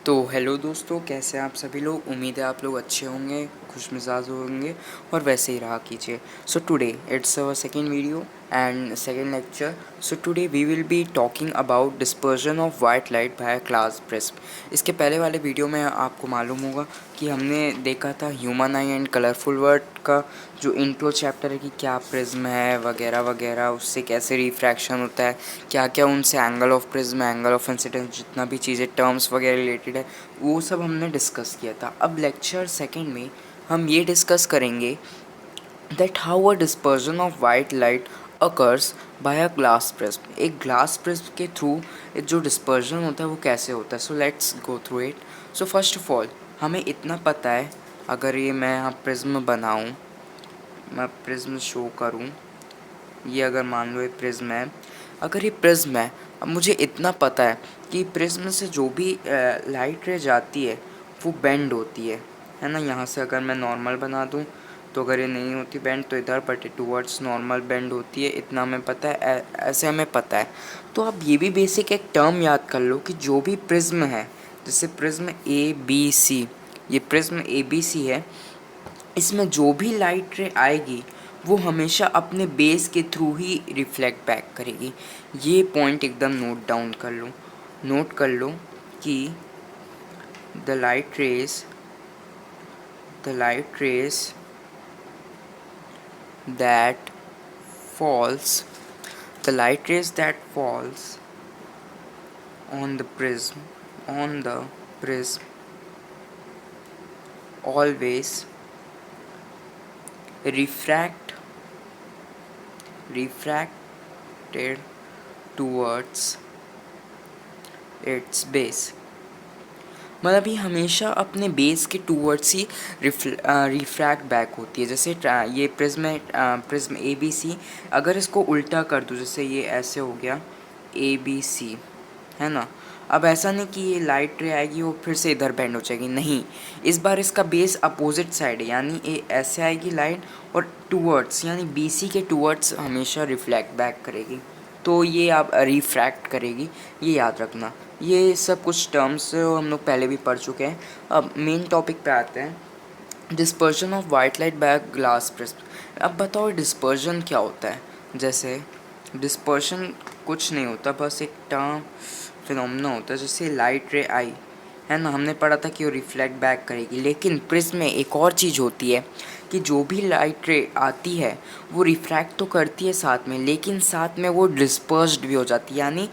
तो हेलो दोस्तों, कैसे हैं आप सभी लोग। उम्मीद है आप लोग अच्छे होंगे, खुश मिजाज होंगे और वैसे ही रहा कीजिए। So today it's our second video and second lecture. So today we will be talking about dispersion of white light by glass prism. इसके पहले वाले वीडियो में आपको मालूम होगा कि हमने देखा था human I and colourful word का जो इंट्रो चैप्टर है कि क्या प्रिज्म है वगैरह वगैरह, उससे कैसे रिफ्रैक्शन होता है, क्या क्या उनसे angle of prism, angle of incidence, जितना भी चीज़ें टर्म्स वगैरह रिलेटेड है वो सब हमने डिस्कस किया था। अब लेक्चर सेकंड में हम ये डिस्कस करेंगे that how a dispersion of white light occurs by a glass prism. एक ग्लास प्रिज्म के थ्रू जो डिस्पर्जन होता है वो कैसे होता है। So let's go through it. So first of all हमें इतना पता है, अगर ये मैं यहाँ प्रिज्म बनाऊँ, मैं प्रिज्म शो करूँ, ये अगर मान लो ये प्रिज्म है, अगर ये प्रिज्म है, अब मुझे इतना पता है कि प्रिज्म से जो भी लाइट रे जाती है वो बेंड होती है ना। यहाँ से अगर मैं नॉर्मल बना दूँ तो अगर ये नहीं होती बेंड तो इधर बट टूवर्ड्स नॉर्मल बेंड होती है, इतना हमें पता है, ऐसे हमें पता है। तो अब ये भी बेसिक एक टर्म याद कर लो कि जो भी प्रिज्म है, जैसे प्रिज्म ए बी सी, ये प्रिज्म ए बी सी है, इसमें जो भी लाइट रे आएगी वो हमेशा अपने बेस के थ्रू ही रिफ्लेक्ट बैक करेगी। ये पॉइंट एकदम नोट कर लो कि the light rays that falls the light rays that falls on the prism always refracted towards its base। मतलब ये हमेशा अपने बेस के टूवर्ड्स ही रिफ्रैक्ट बैक होती है। जैसे ये प्रिज्म ए बी सी, अगर इसको उल्टा कर दूँ, जैसे ये ऐसे हो गया ए बी सी, है ना। अब ऐसा नहीं कि ये लाइट रे आएगी वो फिर से इधर बेंड हो जाएगी, नहीं, इस बार इसका बेस अपोजिट साइड है, यानी ये ऐसे आएगी लाइट और टूवर्ड्स यानी बी सी के टूवर्ड्स हमेशा रिफ्लेक्ट बैक करेगी, तो ये आप रिफ्रैक्ट करेगी, ये याद रखना। ये सब कुछ टर्म्स हम लोग पहले भी पढ़ चुके हैं। अब मेन टॉपिक पे आते हैं, dispersion of white light by glass prism. अब बताओ डिस्पर्जन क्या होता है। जैसे डिस्पर्शन कुछ नहीं होता, बस एक टर्म फिनोमेना होता है। जैसे लाइट रे आई है ना, हमने पढ़ा था कि वो रिफ्लेक्ट बैक करेगी, लेकिन प्रिज्म में एक और चीज़ होती है कि जो भी लाइट रे आती है वो रिफ्रैक्ट तो करती है साथ में, लेकिन साथ में वो डिस्पर्स्ड भी हो जाती है, यानी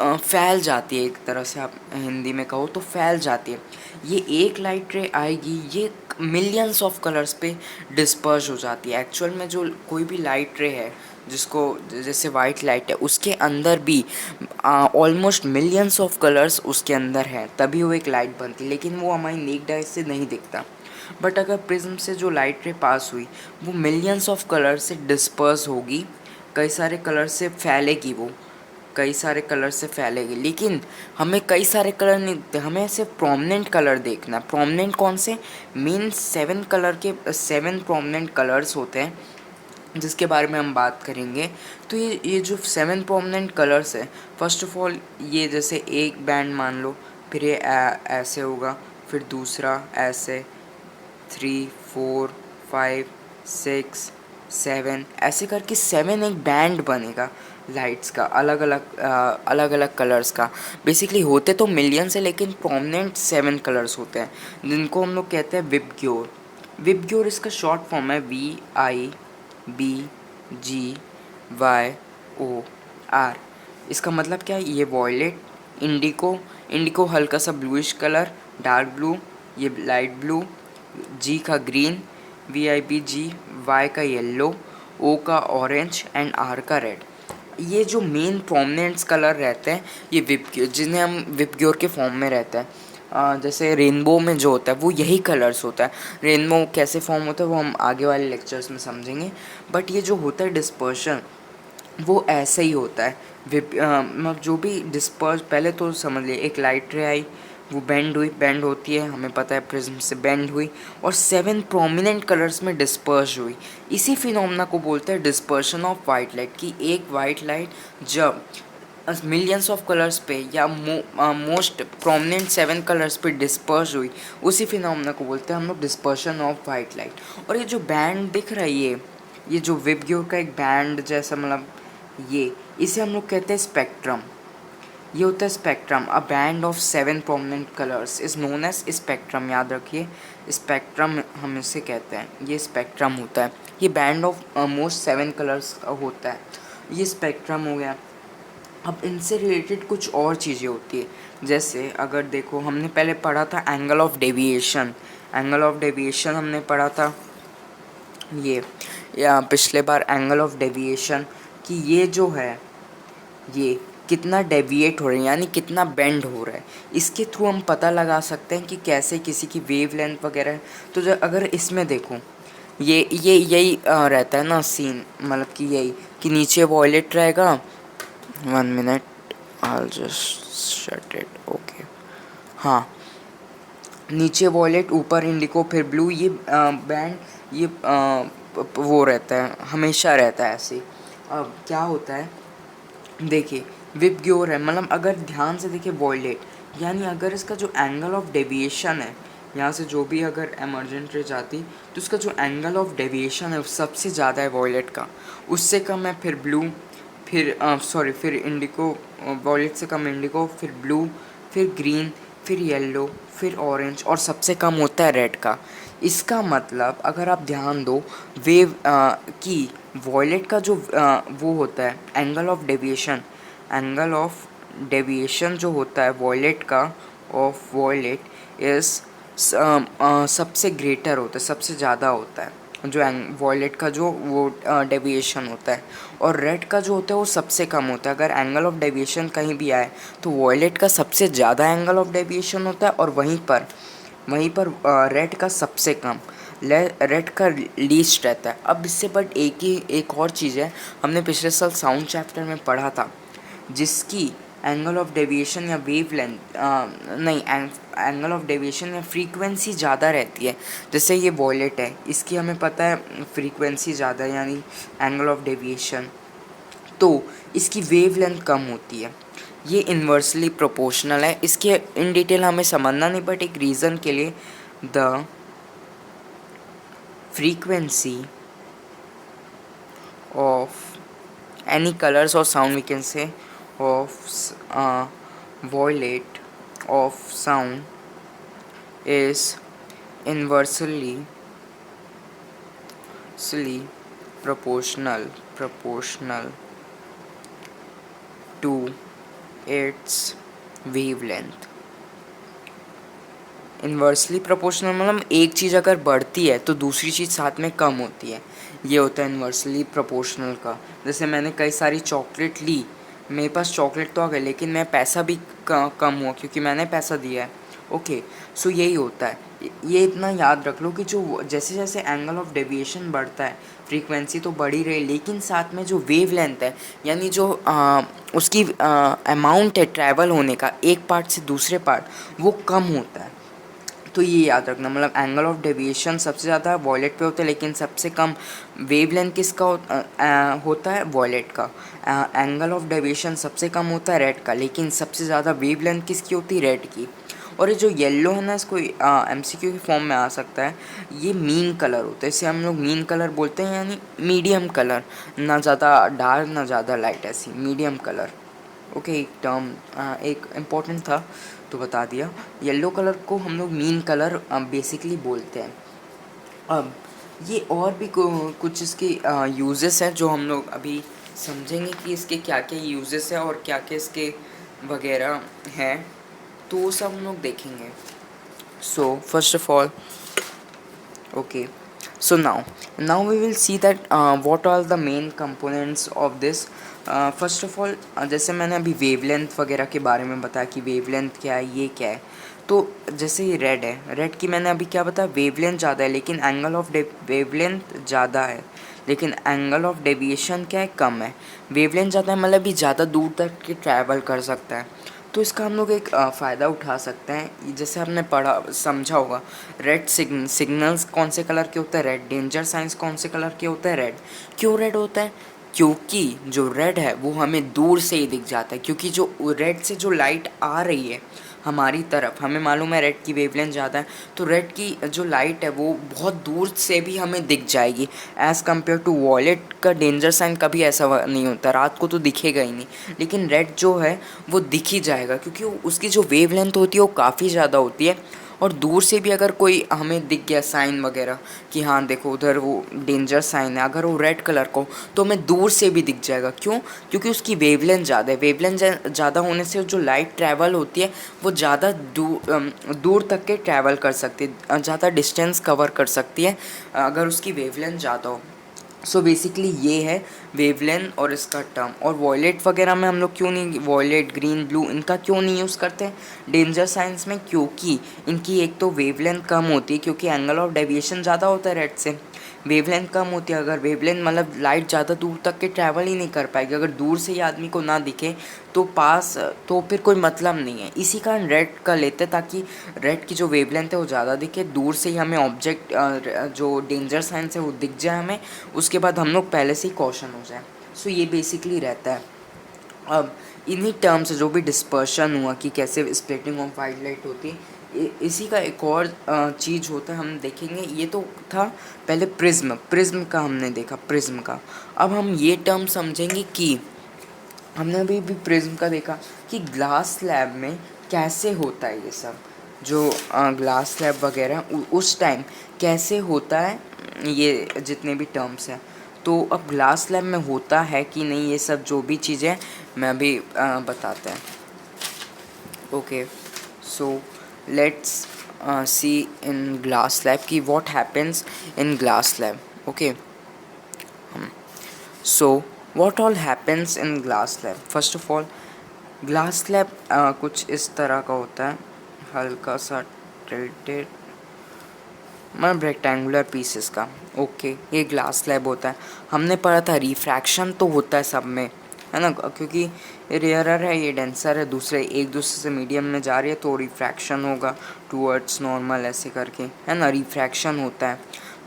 फैल जाती है। एक तरह से आप हिंदी में कहो तो फैल जाती है। ये एक लाइट रे आएगी, ये मिलियंस ऑफ कलर्स पे डिस्पर्स हो जाती है। एक्चुअल में जो कोई भी लाइट रे है, जिसको जैसे वाइट लाइट है, उसके अंदर भी ऑलमोस्ट मिलियंस ऑफ कलर्स उसके अंदर हैं, तभी वो एक लाइट बनती है, लेकिन वो हमारी नेक्ड आई से नहीं दिखता। बट अगर प्रिज्म से जो लाइट रे पास हुई वो मिलियंस ऑफ कलर से डिस्पर्स होगी, कई सारे कलर से फैलेगी, वो कई सारे कलर से फैलेगी, लेकिन हमें कई सारे कलर नहीं दिखते, हमें सिर्फ प्रोमिनेंट कलर देखना है। प्रोमिनेंट कौन से? मेन 7 प्रोमिनेंट कलर्स होते हैं जिसके बारे में हम बात करेंगे। तो ये जो 7 प्रोमिनेंट कलर्स है, फर्स्ट ऑफ ऑल ये जैसे एक बैंड मान लो, फिर ये ऐसे होगा, फिर दूसरा ऐसे, 3 4 5 6 7, ऐसे करके 7 एक बैंड बनेगा लाइट्स का, अलग अलग कलर्स का। बेसिकली होते तो मिलियंस है, लेकिन प्रोमिनेंट 7 कलर्स होते हैं, जिनको हम लोग कहते हैं विबग्योर। विबग्योर इसका शॉर्ट फॉर्म है VIBGYOR। इसका मतलब क्या है? ये वॉयलेट, इंडिको हल्का सा ब्लूइश कलर, डार्क ब्लू, ये लाइट ब्लू, जी का ग्रीन, VIBG, वाई का येलो, ओ का ऑरेंज एंड आर का रेड। ये जो मेन प्रोमिनेंट्स कलर रहते हैं ये विबग्योर, जिन्हें हम विबग्योर के फॉर्म में रहता है। जैसे रेनबो में जो होता है वो यही कलर्स होता है। रेनबो कैसे फॉर्म होता है वो हम आगे वाले लेक्चर्स में समझेंगे, बट ये जो होता है डिस्पर्शन वो ऐसे ही होता है। मतलब जो भी डिस्पर्स, पहले तो समझ लिए एक लाइट रे आई, वो बेंड होती है, हमें पता है प्रिज्म से बेंड हुई और 7 प्रोमिनेंट कलर्स में डिस्पर्स हुई। इसी फिनोमेना को बोलते हैं डिस्पर्शन ऑफ वाइट लाइट, कि एक वाइट लाइट जब मिलियंस ऑफ कलर्स पे या मोस्ट प्रोमिनेंट 7 कलर्स पे डिस्पर्स हुई, उसी फिनोमेना को बोलते हैं हम लोग डिस्पर्शन ऑफ वाइट लाइट। और ये जो बैंड दिख रहा है, ये जो विबग्योर का एक बैंड जैसा, मतलब ये, इसे हम लोग कहते हैं स्पेक्ट्रम। ये होता है spectrum. A band of 7 prominent colours is known as spectrum. याद रखिए, स्पेक्ट्रम हम इसे कहते हैं, ये स्पेक्ट्रम होता है। ये बैंड ऑफ मोस्ट 7 कलर्स होता है, ये स्पेक्ट्रम हो गया। अब इनसे रिलेटेड कुछ और चीज़ें होती है, जैसे अगर देखो हमने पहले पढ़ा था angle of deviation. Angle of deviation हमने पढ़ा था ये, या पिछले बार एंगल ऑफ डेविएशन, कि ये जो है ये कितना डेविएट हो रहा है, यानी कितना बेंड हो रहा है। इसके थ्रू हम पता लगा सकते हैं कि कैसे किसी की वेव लेंथ वगैरह है। तो जो अगर इसमें देखो, ये यही रहता है ना सीन, मतलब कि यही कि नीचे वॉयलेट रहेगा। 1 minute, I'll just shut it, okay. हाँ, नीचे वॉयलेट, ऊपर इंडिको, फिर ब्लू। ये बैंड, ये वो रहता है, हमेशा रहता है ऐसे। अब क्या होता है, देखिए विबग्योर है, मतलब अगर ध्यान से देखिए वॉयलेट, यानी अगर इसका जो एंगल ऑफ डेविएशन है, यहाँ से जो भी अगर एमर्जेंट रे जाती, तो उसका जो एंगल ऑफ डेविएशन है वो सबसे ज़्यादा है वॉयलेट का, उससे कम है फिर ब्लू, फिर फिर इंडिको, वॉयलेट से कम इंडिको, फिर ब्लू, फिर ग्रीन, फिर येलो, फिर ऑरेंज, और सबसे कम होता है रेड का। इसका मतलब अगर आप ध्यान दो, वेव की वॉयलेट का जो वो होता है angle of deviation, angle of deviation जो होता है वॉयलेट का, ऑफ वॉयलेट इज़ सबसे ग्रेटर होता है, सबसे ज़्यादा होता है जो वॉयलेट का जो वो डेविएशन होता है। और रेड का जो होता है वो सबसे कम होता है। अगर एंगल ऑफ डेविएशन कहीं भी आए तो वॉयलेट का सबसे ज़्यादा एंगल ऑफ डेविएशन होता है, और वहीं पर रेड का सबसे कम, रेड का लीस्ट रहता है। अब इससे बट एक और चीज़ है, हमने पिछले साल साउंड चैप्टर में पढ़ा था, जिसकी एंगल ऑफ डेविएशन या वेव लेंथ नहीं, एंगल ऑफ डेविएशन या फ्रीक्वेंसी ज़्यादा रहती है। जैसे ये वॉयलेट है, इसकी हमें पता है फ्रीक्वेंसी ज़्यादा है, यानी एंगल ऑफ डेविएशन, तो इसकी वेव लेंथ कम होती है। ये इन्वर्सली प्रोपोर्शनल है। इसके इन डिटेल हमें समझना नहीं, बट एक रीज़न के लिए, the frequency of any colors or sound, we can say, of violet of sound is inversely proportional to its wavelength। Inversely proportional मतलब एक चीज़ अगर बढ़ती है तो दूसरी चीज़ साथ में कम होती है, ये होता है इन्वर्सली प्रोपोर्शनल का। जैसे मैंने कई सारी चॉकलेट ली, मेरे पास चॉकलेट तो आ गई, लेकिन मैं पैसा भी कम हुआ क्योंकि मैंने पैसा दिया है। ओके, सो यही होता है। ये इतना याद रख लो कि जो जैसे जैसे एंगल ऑफ डेविएशन बढ़ता है, फ्रीक्वेंसी तो बढ़ ही रही, लेकिन साथ में जो वेव लेंथ है, यानी जो उसकी अमाउंट है ट्रैवल होने का एक पार्ट से दूसरे पार्ट, वो कम होता है। तो ये याद रखना, मतलब एंगल ऑफ डेविएशन सबसे ज़्यादा वॉयलेट पे होता है, लेकिन सबसे कम वेवलेंथ किसका होता है, वॉयलेट का। एंगल ऑफ डेविएशन सबसे कम होता है रेड का, लेकिन सबसे ज़्यादा वेवलेंथ किसकी होती है, रेड की। और ये जो येलो है ना, इसको एमसीक्यू की फॉर्म में आ सकता है। ये मीन कलर होता है, इसे हम लोग मीन कलर बोलते हैं, यानी मीडियम कलर, ना ज़्यादा डार्क ना ज़्यादा लाइट, ऐसी मीडियम कलर। ओके, एक टर्म एक इम्पोर्टेंट था तो बता दिया। येलो कलर को हम लोग मीन कलर बेसिकली बोलते हैं। अब ये और भी कुछ इसके यूजेस हैं जो हम लोग अभी समझेंगे कि इसके क्या क्या यूजेस हैं और क्या क्या इसके वगैरह हैं, तो वो सब हम लोग देखेंगे। So first of all, okay, so now we will see that what are the main components of this। First of all, जैसे मैंने अभी वेवलेंथ वगैरह के बारे में बताया कि वेवलेंथ क्या है, ये क्या है। तो जैसे ये रेड है, रेड की मैंने अभी क्या बताया, वेवलेंथ ज़्यादा है, लेकिन एंगल ऑफ वेवलेंथ ज़्यादा है, लेकिन एंगल ऑफ डेविएशन क्या है, कम है। वेवलेंथ ज़्यादा है मतलब भी ज़्यादा दूर तक के ट्रैवल कर सकता है। तो इसका हम लोग एक फ़ायदा उठा सकते हैं। जैसे हमने पढ़ा समझा होगा, रेड सिग्नल्स कौन से कलर के होते हैं, रेड। डेंजर साइंस कौन से कलर के होते हैं, रेड। क्यों रेड होता है, क्योंकि जो रेड है वो हमें दूर से ही दिख जाता है, क्योंकि जो रेड से जो लाइट आ रही है हमारी तरफ, हमें मालूम है रेड की वेवलेंथ ज़्यादा है, तो रेड की जो लाइट है वो बहुत दूर से भी हमें दिख जाएगी एज़ कम्पेयर टू वॉयलेट का डेंजर साइन कभी ऐसा नहीं होता, रात को तो दिखेगा ही नहीं, लेकिन रेड जो है वो दिख ही जाएगा क्योंकि उसकी जो वेवलेंथ होती है वो काफ़ी ज़्यादा होती है। और दूर से भी अगर कोई हमें दिख गया साइन वगैरह कि हाँ देखो उधर वो डेंजर साइन है, अगर वो रेड कलर को, तो हमें दूर से भी दिख जाएगा। क्यों? क्योंकि उसकी वेवलेंथ ज़्यादा है। वेवलेंथ ज़्यादा होने से जो लाइट ट्रैवल होती है वो ज़्यादा दूर तक के ट्रैवल कर सकती है, ज़्यादा डिस्टेंस कवर कर सकती है अगर उसकी वेवलेंथ ज़्यादा हो। सो बेसिकली ये है वेवलेंथ और इसका टर्म। और वॉयलेट वगैरह में हम लोग क्यों नहीं, वॉयलेट ग्रीन ब्लू इनका क्यों नहीं यूज़ करते हैं डेंजर साइंस में? क्योंकि इनकी एक तो वेवलेंथ कम होती है, क्योंकि एंगल ऑफ डेविएशन ज़्यादा होता है रेड से, वेवलेंथ कम होती है। अगर वेवलेंथ मतलब लाइट ज़्यादा दूर तक के ट्रैवल ही नहीं कर पाएगी, अगर दूर से ही आदमी को ना दिखे तो पास, तो फिर कोई मतलब नहीं है। इसी कारण रेड का लेते हैं ताकि रेड की जो वेवलेंथ है वो ज़्यादा दिखे, दूर से ही हमें ऑब्जेक्ट जो डेंजर साइंस है वो दिख जाए हमें, उसके बाद हम लोग पहले से ही कॉशन हो जाए। सो ये बेसिकली रहता है। अब इन्हीं टर्म्स जो भी डिस्पर्शन हुआ कि कैसे स्प्लिटिंग ऑफ वाइट लाइट होती है, इसी का एक और चीज़ होता है हम देखेंगे। ये तो था पहले प्रिज्म का हमने देखा, प्रिज्म का। अब हम ये टर्म समझेंगे कि हमने अभी भी प्रिज्म का देखा कि ग्लास स्लैब में कैसे होता है ये सब, जो ग्लास स्लैब वगैरह उस टाइम कैसे होता है, ये जितने भी टर्म्स हैं। तो अब ग्लास स्लैब में होता है कि नहीं, ये सब जो भी चीज़ें मैं अभी बताते हैं। Okay, so let's see in glass slab कि what happens in glass slab. Okay, so what all happens in glass slab? First of all, glass slab कुछ इस तरह का होता है, हल्का सा टिल्टेड, मतलब रेक्टेंगुलर पीसेस का। ओके, ये ग्लास स्लैब होता है। हमने पढ़ा था रिफ्रैक्शन तो होता है सब में, है ना, क्योंकि रेयरर है, ये डेंसर है, दूसरे एक दूसरे से मीडियम में जा रही है तो रिफ्रैक्शन होगा टूवर्ड्स नॉर्मल, ऐसे करके, है ना, रिफ्रैक्शन होता है।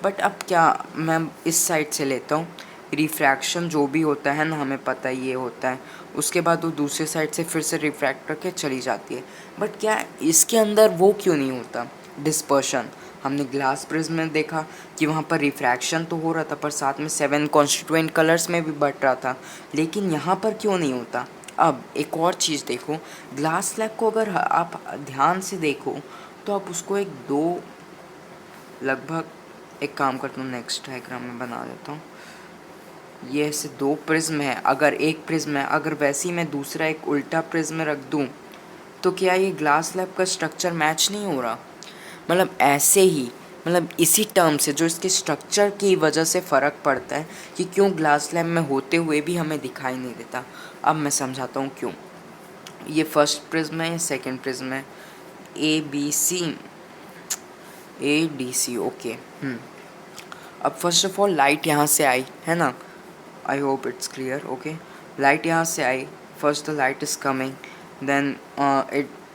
बट अब क्या, मैं इस साइड से लेता हूँ, रिफ्रैक्शन जो भी होता है ना, हमें पता है ये होता है, उसके बाद वो दूसरे साइड से फिर से रिफ्रैक्ट करके चली जाती है। बट क्या इसके अंदर वो क्यों नहीं होता, डिस्पर्शन? हमने ग्लास प्रिज्म में देखा कि वहाँ पर रिफ्रैक्शन तो हो रहा था, पर साथ में 7 कॉन्स्टिट्यूएंट कलर्स में भी बट रहा था, लेकिन यहाँ पर क्यों नहीं होता? अब एक और चीज़ देखो, ग्लास स्लैब को अगर आप ध्यान से देखो तो आप उसको एक दो, लगभग, एक काम करता हूँ नेक्स्ट डायग्राम में बना देता हूँ। ये ऐसे दो प्रिज्म है, अगर एक प्रिज्म है, अगर वैसे ही मैं दूसरा एक उल्टा प्रिज्म रख दूँ तो क्या ये ग्लास स्लैब का स्ट्रक्चर मैच नहीं हो रहा? मतलब ऐसे ही, मतलब इसी टर्म से जो इसके स्ट्रक्चर की वजह से फ़र्क पड़ता है कि क्यों ग्लास स्लैब में होते हुए भी हमें दिखाई नहीं देता। अब मैं समझाता हूँ क्यों। ये फर्स्ट प्रिज्म है, ये सेकेंड प्रिज्म है, ADC। ओके, अब फर्स्ट ऑफ ऑल लाइट यहाँ से आई, है ना, I hope it's clear. Okay, light यहाँ से आई, first the light is coming, then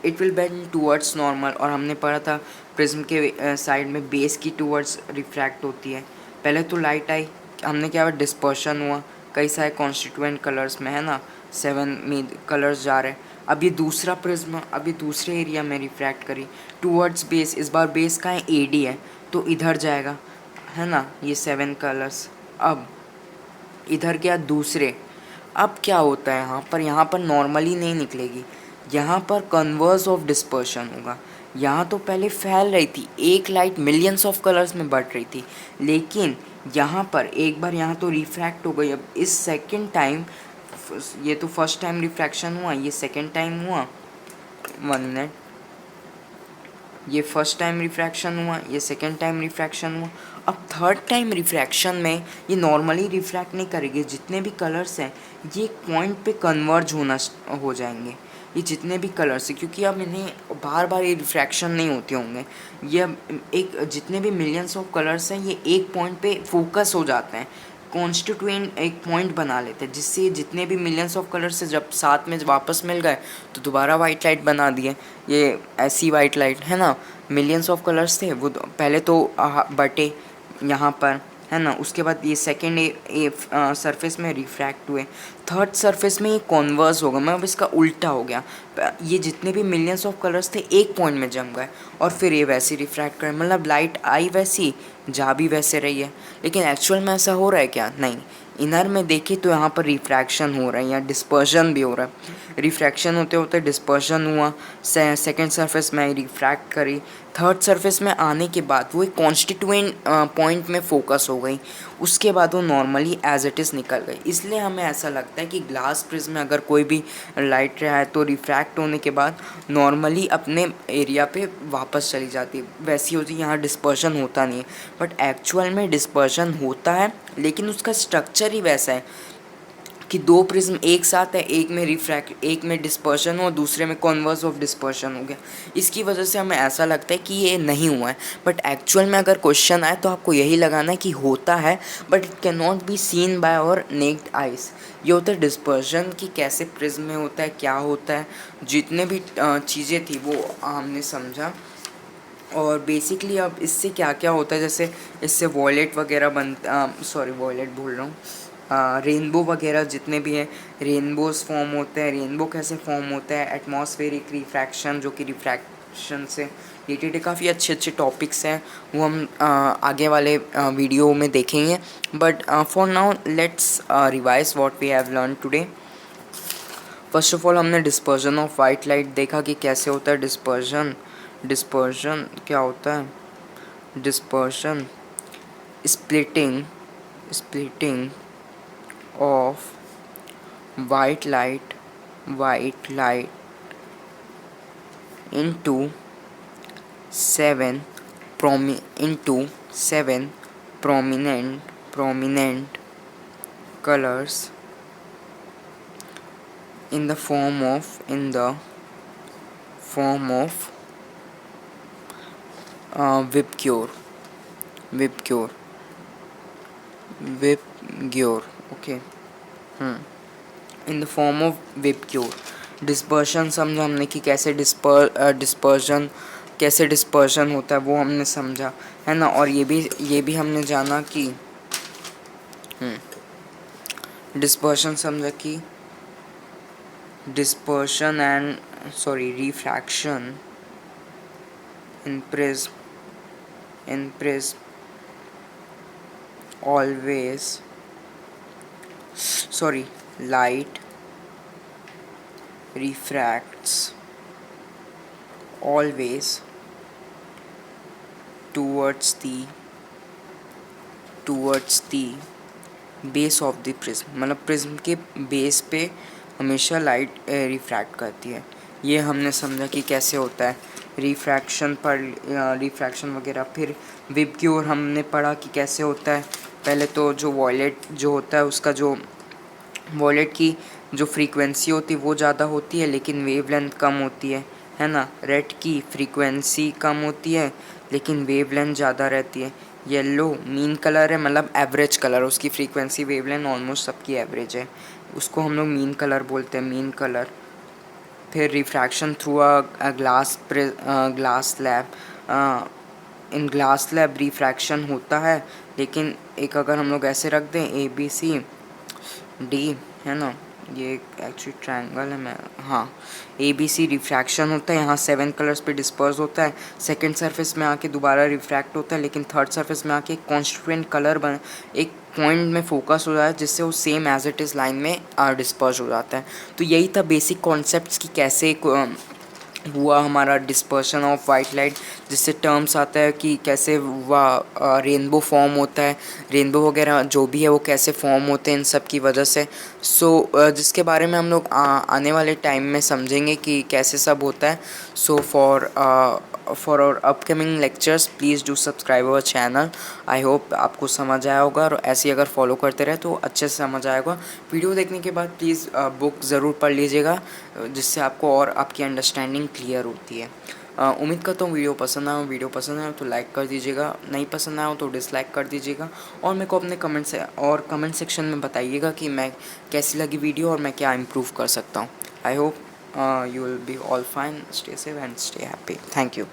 it will bend towards normal. और हमने पढ़ा था प्रिज्म के साइड में बेस की टूवर्ड्स रिफ्रैक्ट होती है। पहले तो लाइट आई, हमने क्या हुआ, डिस्पर्शन हुआ कई सारे कॉन्स्टिट्यूएंट कलर्स में, है ना, 7 में कलर्स जा रहे हैं। अब ये दूसरा प्रिज्म अभी दूसरे एरिया में रिफ्रैक्ट करी टूवर्ड्स बेस, इस बार बेस का है AD है तो इधर जाएगा, है ना, ये 7 कलर्स। अब इधर क्या दूसरे, अब क्या होता है यहाँ पर नॉर्मली नहीं निकलेगी, यहाँ पर कन्वर्स ऑफ डिस्पर्शन होगा। यहाँ तो पहले फैल रही थी, एक लाइट मिलियंस ऑफ कलर्स में बढ़ रही थी, लेकिन यहाँ पर एक बार यहाँ तो रिफ्रैक्ट हो गई। अब इस सेकंड टाइम, ये तो फर्स्ट टाइम रिफ्रैक्शन हुआ, ये सेकंड टाइम हुआ, 1 मिनट, ये फर्स्ट टाइम रिफ्रैक्शन हुआ, ये सेकंड टाइम रिफ्रैक्शन हुआ। अब थर्ड टाइम रिफ्रैक्शन में ये नॉर्मली रिफ्रैक्ट नहीं करेगी, जितने भी कलर्स हैं ये एक पॉइंट पे कन्वर्ज हो जाएंगे, ये जितने भी कलर्स हैं, क्योंकि अब इन्हें बार बार ये रिफ्रैक्शन नहीं होते होंगे, ये अब एक जितने भी मिलियंस ऑफ कलर्स हैं ये एक पॉइंट पे फोकस हो जाते हैं, कॉन्स्टिट्यूएंट एक पॉइंट बना लेते हैं, जिससे जितने भी मिलियंस ऑफ कलर से जब साथ में वापस मिल गए तो दोबारा वाइट लाइट बना दिए। ये ऐसी वाइट लाइट, है ना, मिलियंस ऑफ कलर्स थे वो पहले तो बटे यहाँ पर, है ना। उसके बाद ये सेकेंड सरफेस में रिफ्रैक्ट हुए, थर्ड सरफेस में ये कॉन्वर्स होगा, मतलब इसका उल्टा हो गया। ये जितने भी मिलियंस ऑफ कलर्स थे एक पॉइंट में जम गए और फिर ये वैसे रिफ्रैक्ट करे, मतलब लाइट आई वैसी जा भी वैसे रही है। लेकिन एक्चुअल में ऐसा हो रहा है क्या? नहीं। इनर में देखें तो यहाँ पर रिफ्रैक्शन हो रहा है या डिस्पर्जन भी हो रहा है। रिफ्रैक्शन होते होते डिस्पर्जन हुआ, सेकेंड सरफेस में रिफ्रैक्ट करी, थर्ड सरफेस में आने के बाद वो एक कॉन्स्टिट्यूएंट पॉइंट में फोकस हो गई, उसके बाद वो नॉर्मली एज इट इज़ निकल गई। इसलिए हमें ऐसा लगता है कि ग्लास प्रिज्म में अगर कोई भी लाइट रहा है तो रिफ्रैक्ट होने के बाद नॉर्मली अपने एरिया पे वापस चली जाती है, वैसी होती है, यहाँ डिस्पर्शन होता नहीं है। बट एक्चुअल में डिस्पर्शन होता है, लेकिन उसका स्ट्रक्चर ही वैसा है कि दो प्रिज्म एक साथ है, एक में रिफ्रैक्ट, एक में डिस्पर्शन हो, दूसरे में कॉन्वर्स ऑफ डिस्पर्शन हो गया। इसकी वजह से हमें ऐसा लगता है कि ये नहीं हुआ है। बट एक्चुअल में अगर क्वेश्चन आए तो आपको यही लगाना है कि होता है, but it can not be seen by our naked eyes. ये होता है डिस्पर्शन कि कैसे प्रिज्म में होता है, क्या होता है, जितने भी चीज़ें थी वो हमने समझा। और बेसिकली अब इससे क्या क्या होता है, जैसे इससे वॉलेट वगैरह सॉरी वॉलेट भूल रहा हूँ, रेनबो वगैरह जितने भी हैं, रेनबोज फॉर्म होते हैं। रेनबो कैसे फॉर्म होता है, एटमॉस्फेरिक रिफ्रैक्शन जो कि रिफ्रैक्शन से रिलेटेड है। काफ़ी अच्छे अच्छे टॉपिक्स हैं, वो हम आगे वाले वीडियो में देखेंगे। But for now let's revise what we have learn today. First of all हमने डिस्पर्जन ऑफ वाइट लाइट देखा कि कैसे होता है डिस्पर्जन। डिस्पर्जन क्या होता है? Dispersion splitting of white light into seven prominent colors in the form of Vibgyor. Okay. In the form of Vibgyor। Dispersion समझा हमने कि कैसे डिस्पर्शन होता है, वो हमने समझा, है ना। और ये भी हमने जाना कि डिस्पर्शन समझा कि dispersion refraction in prism always light refracts always towards the base of the prism, मतलब प्रिज्म के बेस पे हमेशा लाइट रिफ्रैक्ट करती है। ये हमने समझा कि कैसे होता है रिफ्रैक्शन वगैरह। फिर Vibgyor हमने पढ़ा कि कैसे होता है। पहले तो जो वॉयलेट जो होता है, उसका जो वॉयलेट की जो फ्रीक्वेंसी होती है वो ज़्यादा होती है, लेकिन वेवलेंथ कम होती है ना। रेड की फ्रीक्वेंसी कम होती है, लेकिन वेवलेंथ ज़्यादा रहती है। येलो मीन कलर है, मतलब एवरेज कलर, उसकी फ्रीक्वेंसी वेवलेंथ ऑलमोस्ट सबकी एवरेज है, उसको हम लोग मीन कलर बोलते हैं, मीन कलर। फिर refraction through a glass slab. In glass slab refraction होता है, लेकिन एक अगर हम लोग ऐसे रख दें ABCD, है ना, ये एक्चुअली ट्रायंगल है, ABC रिफ्रैक्शन होता है, यहाँ 7 कलर्स पे डिस्पर्स होता है। सेकंड सरफेस में आके दोबारा रिफ्रैक्ट होता है, लेकिन थर्ड सरफेस में आके एक कॉन्स्टिट्यूएंट कलर एक पॉइंट में फोकस हो जाता है, जिससे वो same as it is line में डिस्पर्स हो जाता है। तो यही था बेसिक कॉन्सेप्ट्स कि कैसे हुआ हमारा डिस्पर्शन ऑफ वाइट लाइट, जिससे टर्म्स आता है कि कैसे हुआ रेनबो फॉर्म होता है, रेनबो वगैरह जो भी है वो कैसे फॉर्म होते हैं इन सब की वजह से। जिसके बारे में हम लोग आने वाले टाइम में समझेंगे कि कैसे सब होता है। So for our upcoming lectures please do subscribe our channel. I hope आपको समझ आया होगा, और ऐसे ही अगर फॉलो करते रहे तो अच्छे से समझ आएगा। वीडियो देखने के बाद प्लीज़ बुक ज़रूर पढ़ लीजिएगा, जिससे आपको और आपकी अंडरस्टैंडिंग क्लियर होती है। उम्मीद करता हूँ वीडियो पसंद आया। वीडियो पसंद आया तो लाइक कर दीजिएगा, नहीं पसंद आया तो डिसलाइक कर दीजिएगा, और मेरे को अपने कमेंट सेक्शन में बताइएगा कि मैं कैसी लगी वीडियो और मैं क्या इम्प्रूव कर सकता हूँ। I hope you will be all fine. Stay safe and stay happy. Thank you.